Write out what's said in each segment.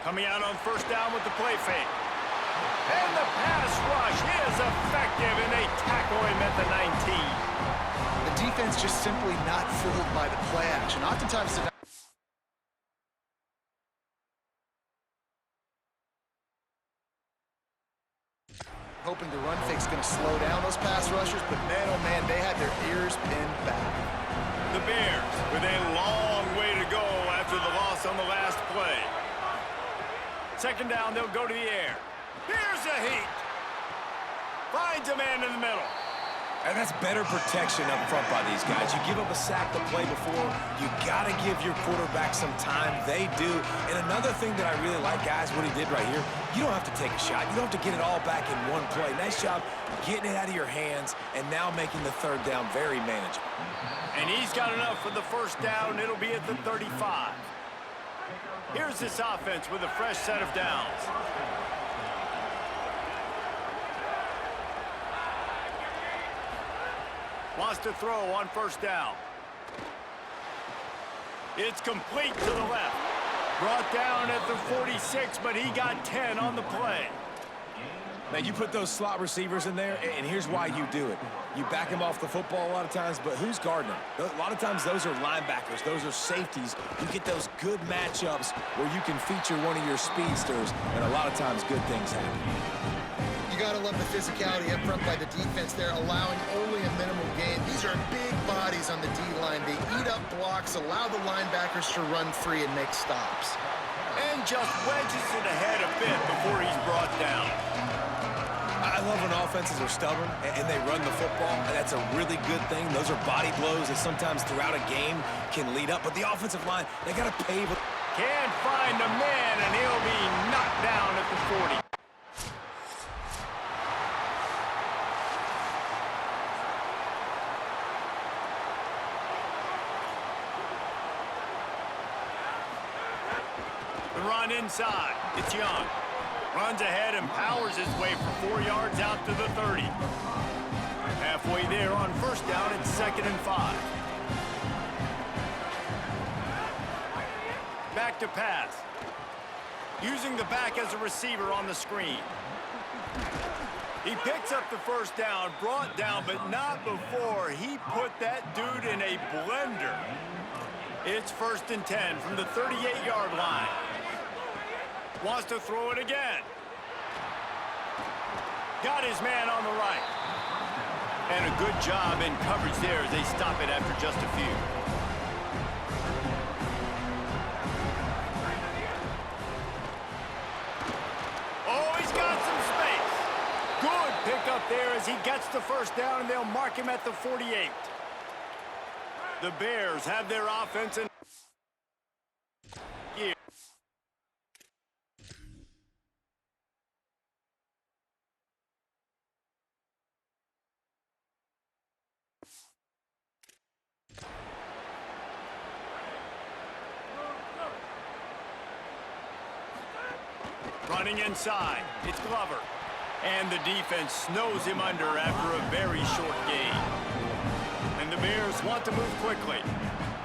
Coming out on first down with the play fake. And the pass rush is effective, and they tackle him at the 19. The defense just simply not fooled by the play action. Oftentimes, hoping the run fake's going to slow down those pass rushers, but man, oh man, they had their ears pinned back. The Bears with a long way to go after the loss on the last play. Second down, they'll go to the air. Here's a heat. Finds a man in the middle. And that's better protection up front by these guys. You give up a sack the play before, you got to give your quarterback some time. They do. And another thing that I really like, guys, what he did right here, you don't have to take a shot. You don't have to get it all back in one play. Nice job getting it out of your hands and now making the third down very manageable. And he's got enough for the first down. It'll be at the 35. Here's this offense with a fresh set of downs. Wants to throw on first down. It's complete to the left. Brought down at the 46, but he got 10 on the play. Now, you put those slot receivers in there, and here's why you do it. You back them off the football a lot of times, but who's guarding them? A lot of times those are linebackers. Those are safeties. You get those good matchups where you can feature one of your speedsters, and a lot of times good things happen. You got to love the physicality up front by the defense there, allowing only a minimal gain. These are big bodies on the D-line. They eat up blocks, allow the linebackers to run free and make stops. And just wedges it ahead a bit before he's brought down. I love when offenses are stubborn and they run the football, and that's a really good thing. Those are body blows that sometimes throughout a game can lead up, but the offensive line, they got to pave it. Can't find a man, and he'll be knocked down at the 40. The run inside. It's Young. Runs ahead and powers his way for 4 yards out to the 30. Halfway there on first down, it's 2nd and 5. Back to pass. Using the back as a receiver on the screen. He picks up the first down, brought down, but not before he put that dude in a blender. It's 1st and 10 from the 38-yard line. Wants to throw it again. Got his man on the right. And a good job in coverage there as they stop it after just a few. Oh, he's got some space. Good pickup there as he gets the first down, and they'll mark him at the 48. The Bears have their offense in gear. Running inside, it's Glover. And the defense snows him under after a very short gain. And the Bears want to move quickly.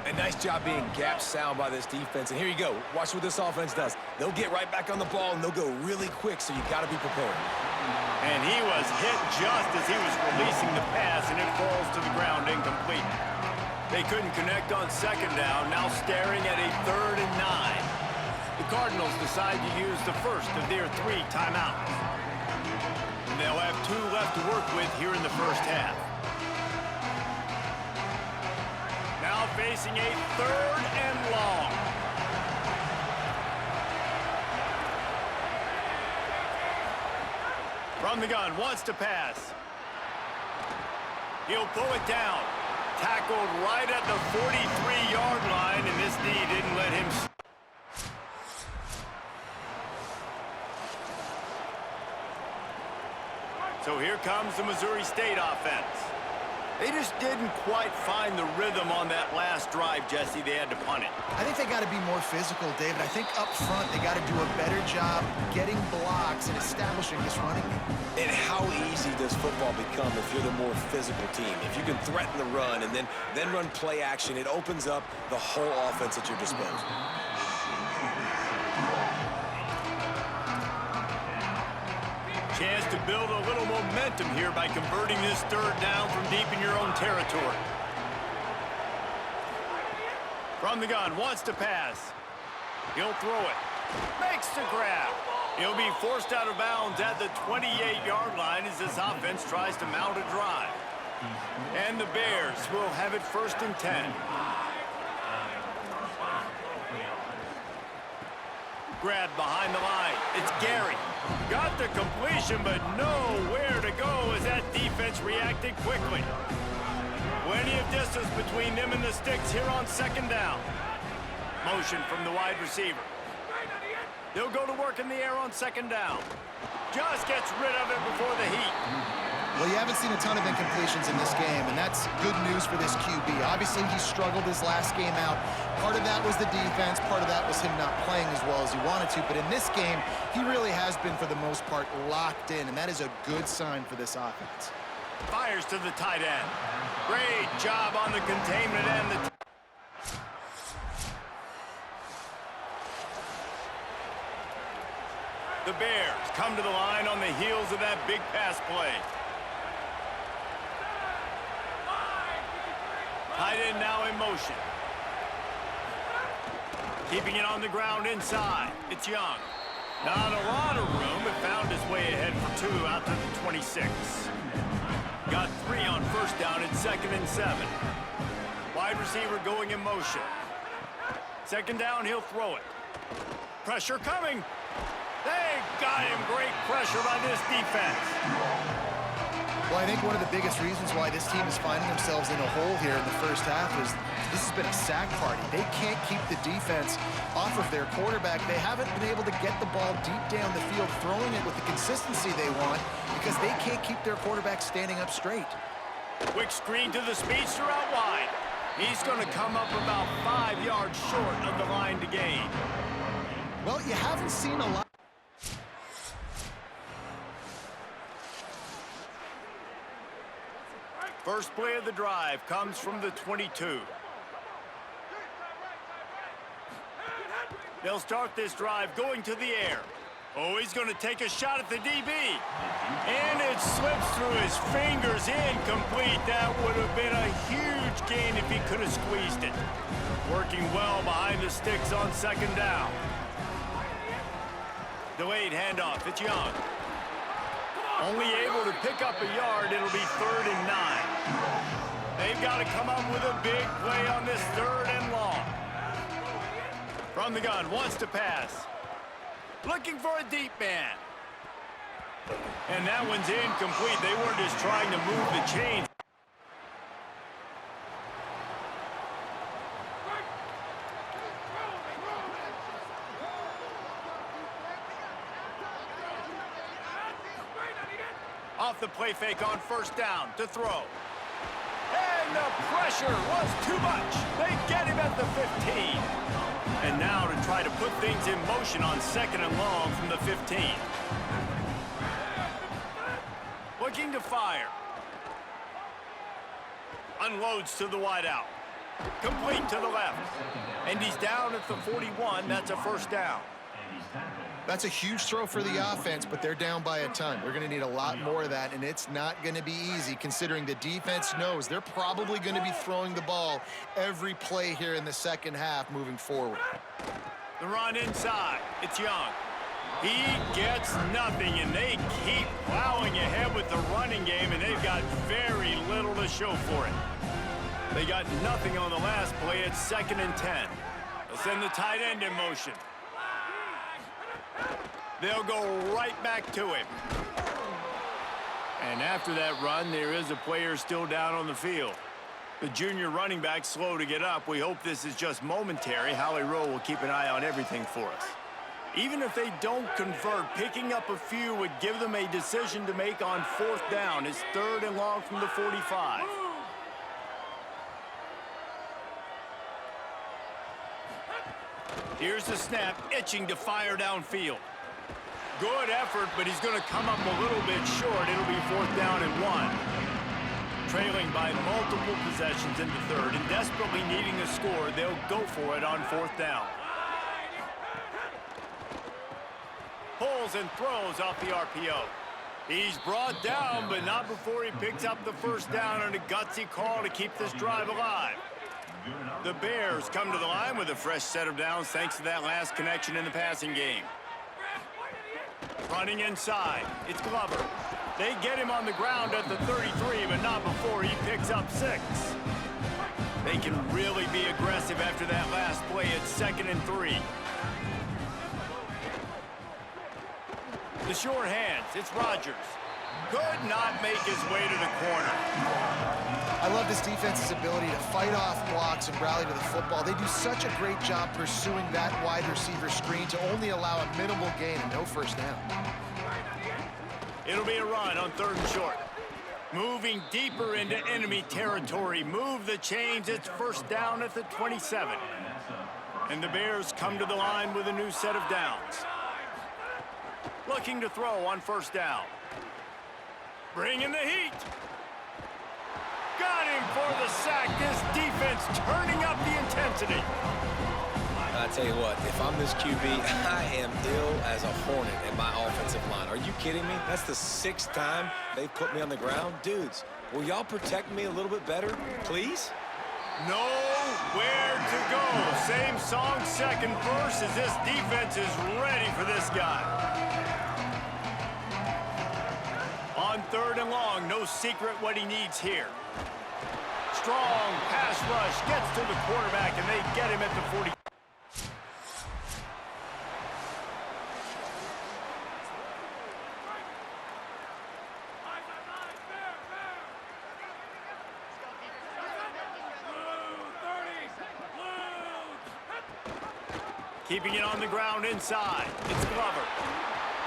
A nice job being gap sound by this defense. And here you go. Watch what this offense does. They'll get right back on the ball, and they'll go really quick, so you got to be prepared. And he was hit just as he was releasing the pass, and it falls to the ground incomplete. They couldn't connect on second down, now staring at a 3rd and 9. The Cardinals decide to use the first of their 3 timeouts. And they'll have 2 left to work with here in the first half. Now facing a 3rd and long. From the gun, wants to pass. He'll pull it down. Tackled right at the 43-yard line, and this knee didn't let him. So here comes the Missouri State offense. They just didn't quite find the rhythm on that last drive, Jesse. They had to punt it. I think they got to be more physical, David. I think up front they got to do a better job getting blocks and establishing this running game. And how easy does football become if you're the more physical team? If you can threaten the run and then run play action, it opens up the whole offense at your disposal. Chance to build a little momentum here by converting this third down from deep in your own territory. From the gun, wants to pass. He'll throw it. Makes the grab. He'll be forced out of bounds at the 28-yard line as this offense tries to mount a drive. And the Bears will have it 1st and 10. Grab behind the line. It's Gary. Got the completion, but nowhere to go as that defense reacted quickly. Plenty of distance between them and the sticks here on 2nd down. Motion from the wide receiver. They'll go to work in the air on 2nd down. Just gets rid of it before the heat. Well, you haven't seen a ton of incompletions in this game, and that's good news for this QB. Obviously, he struggled his last game out. Part of that was the defense. Part of that was him not playing as well as he wanted to. But in this game, he really has been, for the most part, locked in, and that is a good sign for this offense. Fires to the tight end. Great job on the containment and the... The Bears come to the line on the heels of that big pass play. Tight end now in motion. Keeping it on the ground inside. It's Young. Not a lot of room, but found his way ahead for 2 out to the 26. Got 3 on 1st down at 2nd and 7. Wide receiver going in motion. 2nd down, he'll throw it. Pressure coming. They got him. Great pressure by this defense. Well, I think one of the biggest reasons why this team is finding themselves in a hole here in the first half is this has been a sack party. They can't keep the defense off of their quarterback. They haven't been able to get the ball deep down the field, throwing it with the consistency they want because they can't keep their quarterback standing up straight. Quick screen to the speedster out wide. He's going to come up about 5 yards short of the line to gain. Well, you haven't seen a lot. First play of the drive comes from the 22. They'll start this drive going to the air. Oh, he's going to take a shot at the DB. And it slips through his fingers, incomplete. That would have been a huge gain if he could have squeezed it. Working well behind the sticks on 2nd down. Delayed handoff, it's Young. Only able to pick up a yard, it'll be 3rd and 9. They've got to come up with a big play on this 3rd and long. From the gun, wants to pass. Looking for a deep man. And that one's incomplete. They weren't just trying to move the chains. Off the play fake on 1st down to throw. And the pressure was too much. They get him at the 15. And now to try to put things in motion on 2nd and long from the 15. Looking to fire. Unloads to the wideout. Complete to the left. And he's down at the 41. That's a 1st down. That's a huge throw for the offense, but they're down by a ton. They're going to need a lot more of that, and it's not going to be easy considering the defense knows they're probably going to be throwing the ball every play here in the 2nd half moving forward. The run inside. It's Young. He gets nothing, and they keep plowing ahead with the running game, and they've got very little to show for it. They got nothing on the last play. It's 2nd and 10. They'll send the tight end in motion. They'll go right back to him. And after that run, there is a player still down on the field. The junior running back slow to get up. We hope this is just momentary. Howie Rowe will keep an eye on everything for us. Even if they don't convert, picking up a few would give them a decision to make on 4th down. It's 3rd and long from the 45. Here's the snap, itching to fire downfield. Good effort, but he's going to come up a little bit short. It'll be 4th down and 1. Trailing by multiple possessions in the 3rd and desperately needing a score, they'll go for it on 4th down. Pulls and throws off the RPO. He's brought down, but not before he picks up the first down on a gutsy call to keep this drive alive. The Bears come to the line with a fresh set of downs thanks to that last connection in the passing game. Running inside, it's Glover. They get him on the ground at the 33, but not before he picks up 6. They can really be aggressive after that last play at 2nd and 3. The short hands, it's Rodgers. Could not make his way to the corner. I love this defense's ability to fight off blocks and rally to the football. They do such a great job pursuing that wide receiver screen to only allow a minimal gain and no first down. It'll be a run on 3rd and short. Moving deeper into enemy territory. Move the chains. It's first down at the 27. And the Bears come to the line with a new set of downs. Looking to throw on first down. Bringing the heat. Got him for the sack. This defense turning up the intensity. I tell you what, if I'm this QB, I am ill as a hornet in my offensive line. Are you kidding me? That's the 6th time they've put me on the ground. Dudes, will y'all protect me a little bit better, please? Nowhere to go. Same song, second verse, as this defense is ready for this guy. On 3rd and long, no secret what he needs here. Strong pass rush gets to the quarterback, and they get him at the 40. Keeping it on the ground inside. It's Glover.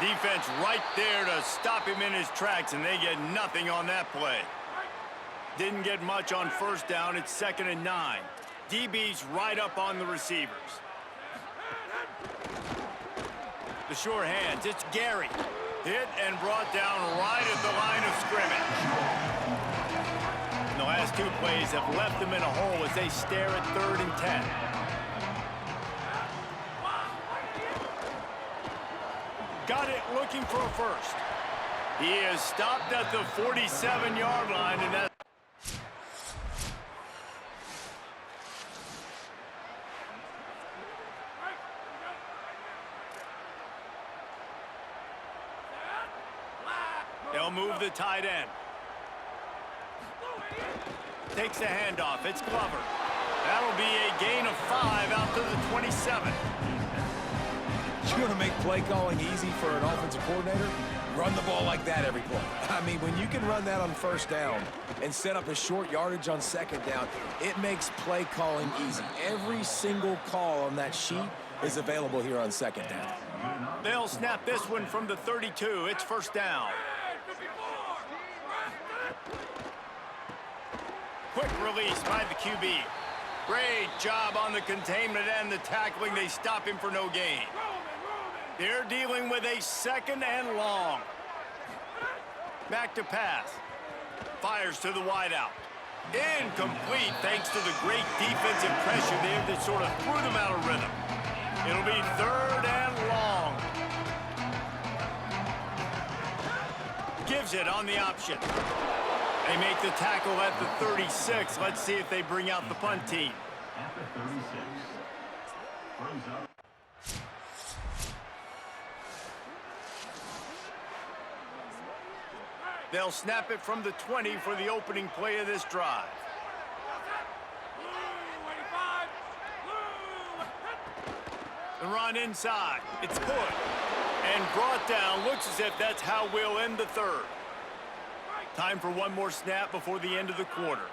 Defense right there to stop him in his tracks, and they get nothing on that play. Didn't get much on first down. It's 2nd and 9. DB's right up on the receivers. The short hands. It's Gary. Hit and brought down right at the line of scrimmage. And the last 2 plays have left them in a hole as they stare at 3rd and 10. Got it looking for a first. He is stopped at the 47-yard line, and that. They'll move the tight end. Takes the handoff. It's Glover. That'll be a gain of 5 out to the 27. You want to make play calling easy for an offensive coordinator? Run the ball like that every play. I mean, when you can run that on first down and set up a short yardage on second down, it makes play calling easy. Every single call on that sheet is available here on second down. They'll snap this one from the 32. It's first down. Quick release by the QB. Great job on the containment and the tackling. They stop him for no gain. They're dealing with a 2nd and long. Back to pass. Fires to the wideout. Incomplete thanks to the great defensive pressure there that sort of threw them out of rhythm. It'll be 3rd and long. Gives it on the option. They make the tackle at the 36. Let's see if they bring out the punt team. At the 36. Throws up. They'll snap it from the 20 for the opening play of this drive. The run inside. It's good. And brought down. Looks as if that's how we'll end the 3rd. Time for one more snap before the end of the quarter.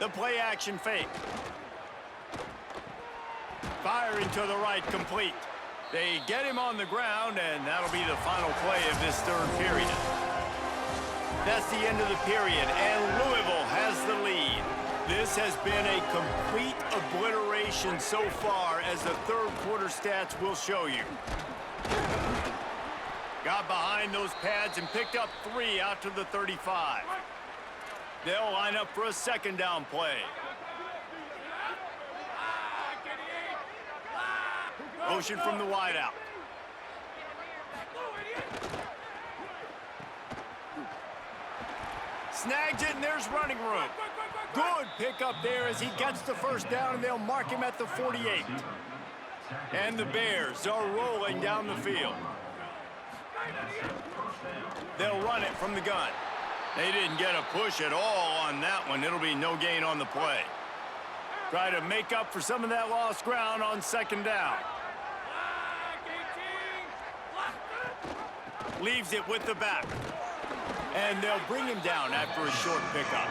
The play action fake. Firing to the right, complete. They get him on the ground, and that'll be the final play of this 3rd period. That's the end of the period, and Louisville has the lead. This has been a complete obliteration so far, as the 3rd quarter stats will show you. Got behind those pads and picked up 3 out to the 35. They'll line up for a 2nd down play. Motion from the wideout. Snags it, and there's running room. Good pickup there as he gets the first down, and they'll mark him at the 48. And the Bears are rolling down the field. They'll run it from the gun. They didn't get a push at all on that one. It'll be no gain on the play. Try to make up for some of that lost ground on second down. Leaves it with the back. And they'll bring him down after a short pickup.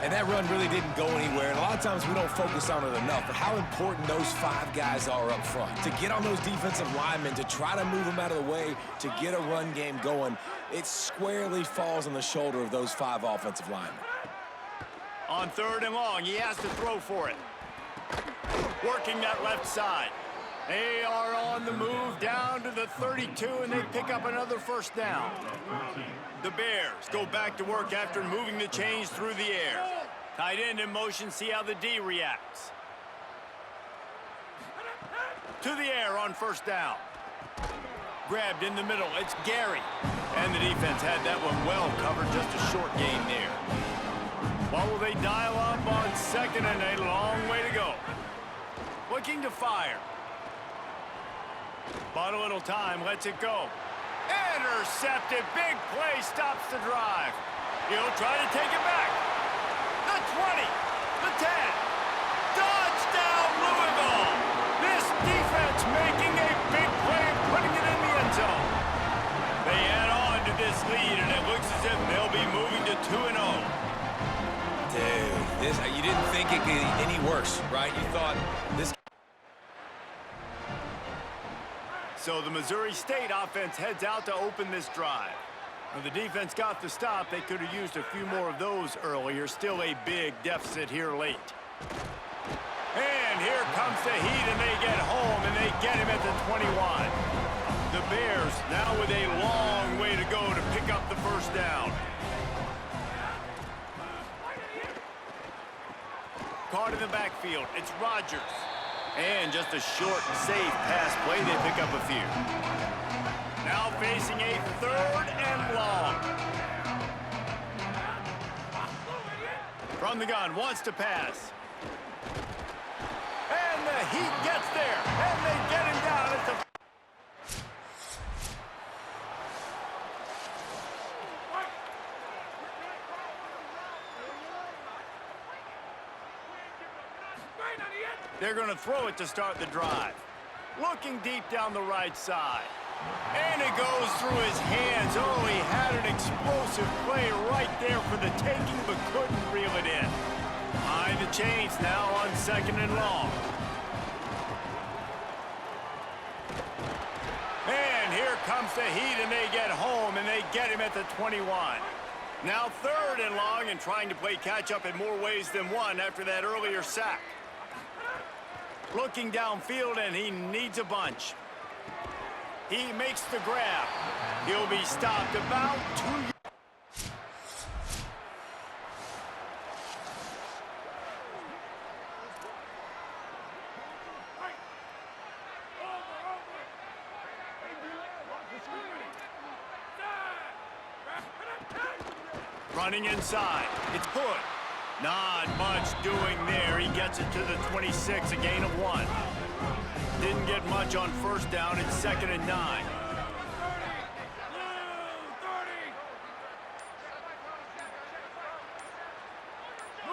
And that run really didn't go anywhere. And a lot of times we don't focus on it enough, but how important those 5 guys are up front. To get on those defensive linemen, to try to move them out of the way, to get a run game going, it squarely falls on the shoulder of those 5 offensive linemen. On 3rd and long, he has to throw for it. Working that left side. They are on the move down to the 32, and they pick up another first down. The Bears go back to work after moving the chains through the air. Tight end in motion, see how the D reacts. To the air on first down. Grabbed in the middle, it's Gary. And the defense had that one well covered, just a short gain there. What will they dial up on 2nd and a long way to go? Looking to fire. Bought a little time, lets it go. Intercepted, big play, stops the drive. He'll try to take it back. The 20, the 10. Touchdown, Louisville! This defense making a big play and putting it in the end zone. They add on to this lead, and it looks as if they'll be moving to 2-0. Dude, you didn't think it could get any worse, right? You thought this... So the Missouri State offense heads out to open this drive. When the defense got the stop, they could have used a few more of those earlier. Still a big deficit here late. And here comes the heat, and they get home, and they get him at the 21. The Bears now with a long way to go to pick up the first down. Caught in the backfield, it's Rodgers. And just a short, safe pass play, they pick up a few. Now facing a 3rd and long. From the gun, wants to pass. And the Heat gets there, and they get him down at the... They're going to throw it to start the drive. Looking deep down the right side. And it goes through his hands. Oh, he had an explosive play right there for the taking, but couldn't reel it in. Behind the chains now on 2nd and long. And here comes the Heat, and they get home, and they get him at the 21. Now 3rd and long, and trying to play catch-up in more ways than one after that earlier sack. Looking downfield, and he needs a bunch. He makes the grab. He'll be stopped about 2 yards. Running inside. It's Hood. Not much doing there. He gets it to the 26, a gain of 1. Didn't get much on first down. It's 2nd and 9.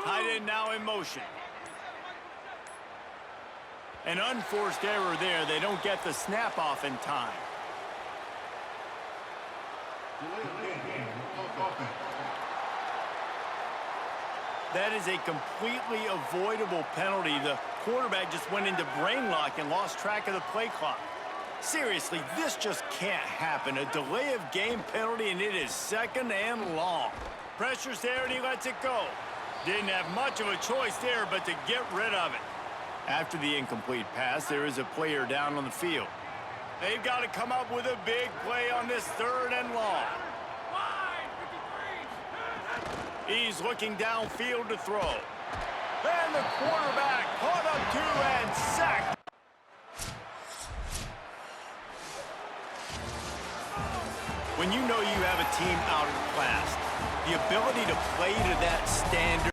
Tight end now in motion. An unforced error there. They don't get the snap off in time. That is a completely avoidable penalty. The quarterback just went into brain lock and lost track of the play clock. Seriously, this just can't happen. A delay of game penalty, and it is 2nd and long. Pressure's there, and he lets it go. Didn't have much of a choice there, but to get rid of it. After the incomplete pass, there is a player down on the field. They've got to come up with a big play on this 3rd and long. He's looking downfield to throw. And the quarterback caught up to and sacked. When you know you have a team outclassed, the ability to play to that standard.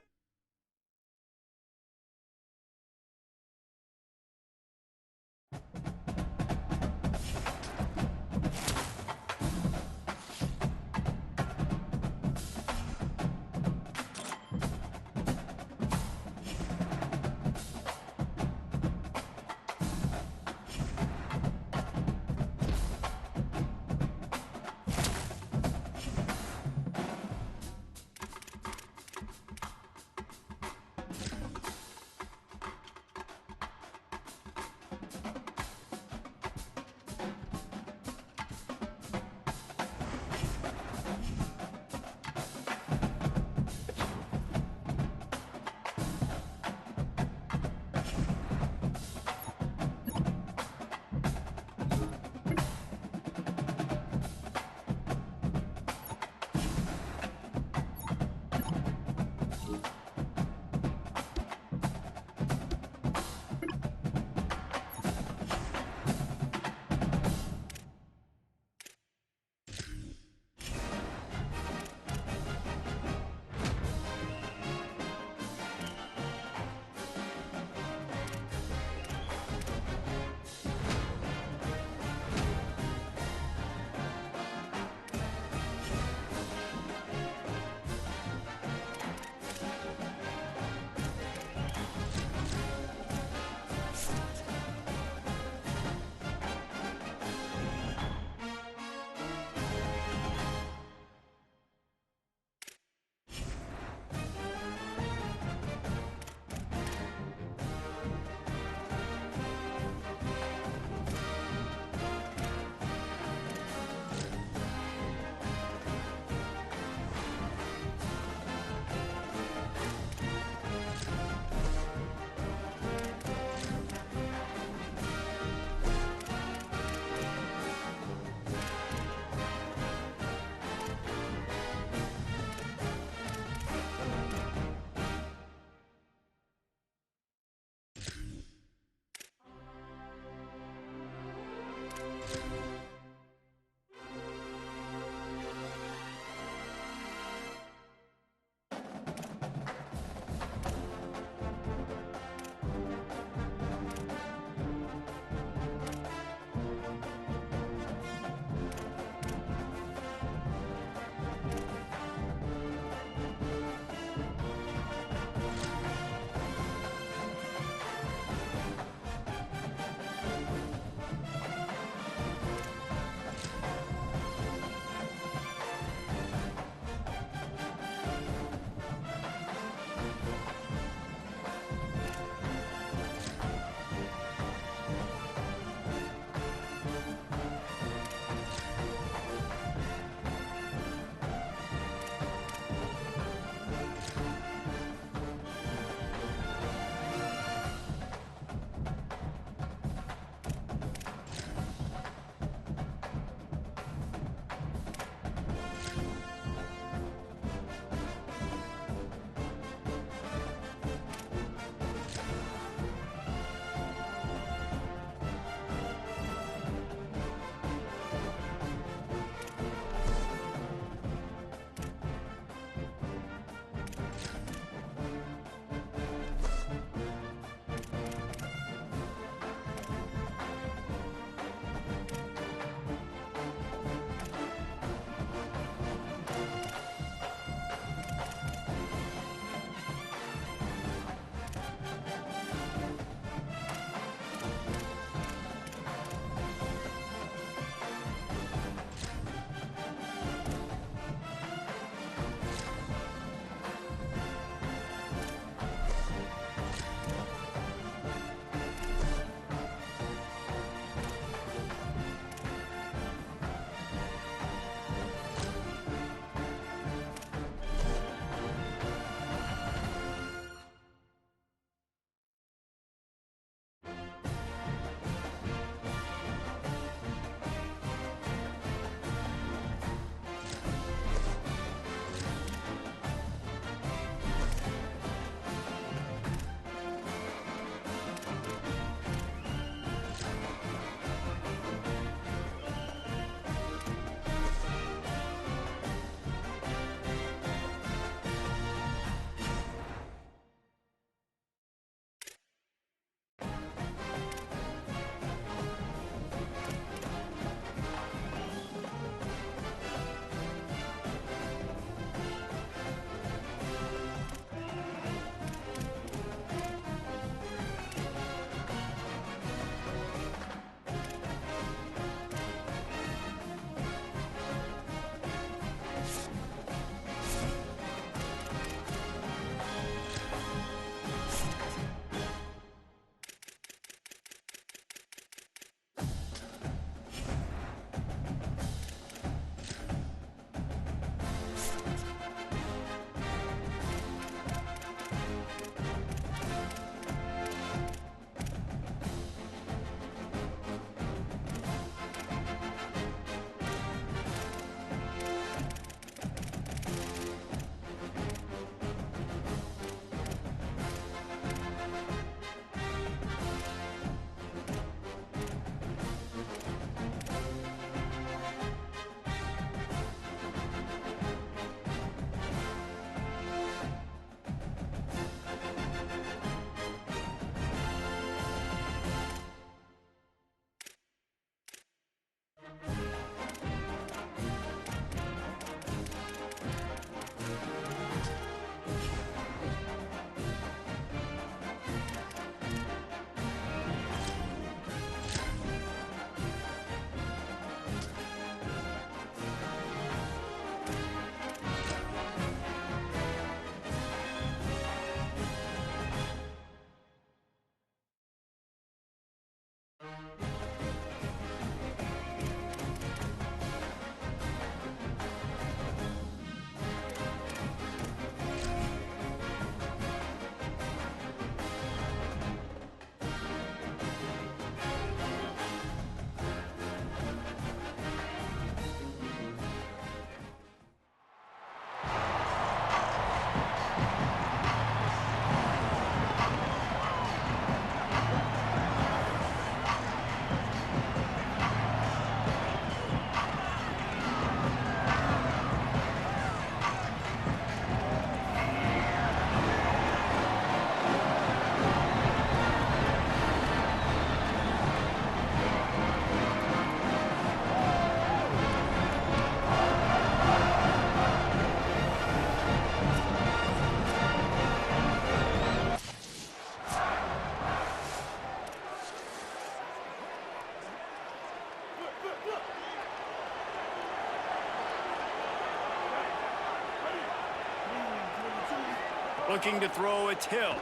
Looking to throw, it's Hill.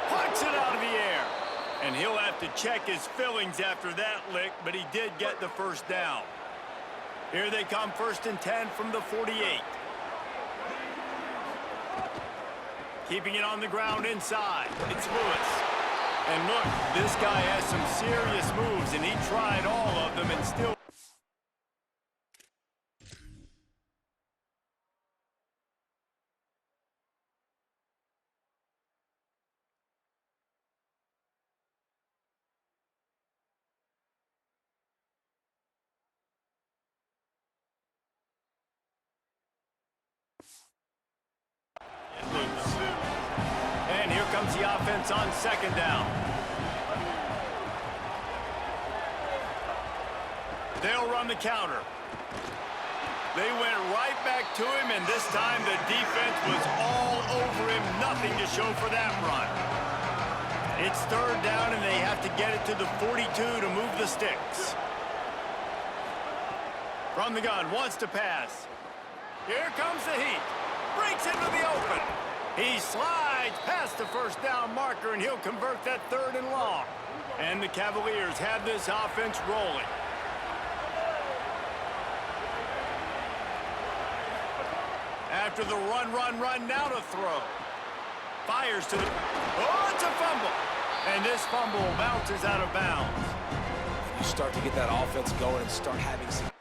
Plucks it out of the air. And he'll have to check his fillings after that lick, but he did get the first down. Here they come, 1st and 10 from the 48. Keeping it on the ground inside. It's Lewis. And look, this guy has some serious moves, and he tried all of them and still... loose. And here comes the offense on 2nd down. They'll run the counter. They went right back to him, and this time the defense was all over him. Nothing to show for that run. It's 3rd down, and they have to get it to the 42 to move the sticks. From the gun, wants to pass. Here comes the heat. Breaks into the open. He slides past the 1st down marker, and he'll convert that 3rd and long. And the Cavaliers have this offense rolling. After the run, now to throw. Fires to the... Oh, it's a fumble. And this fumble bounces out of bounds. You start to get that offense going and start having some...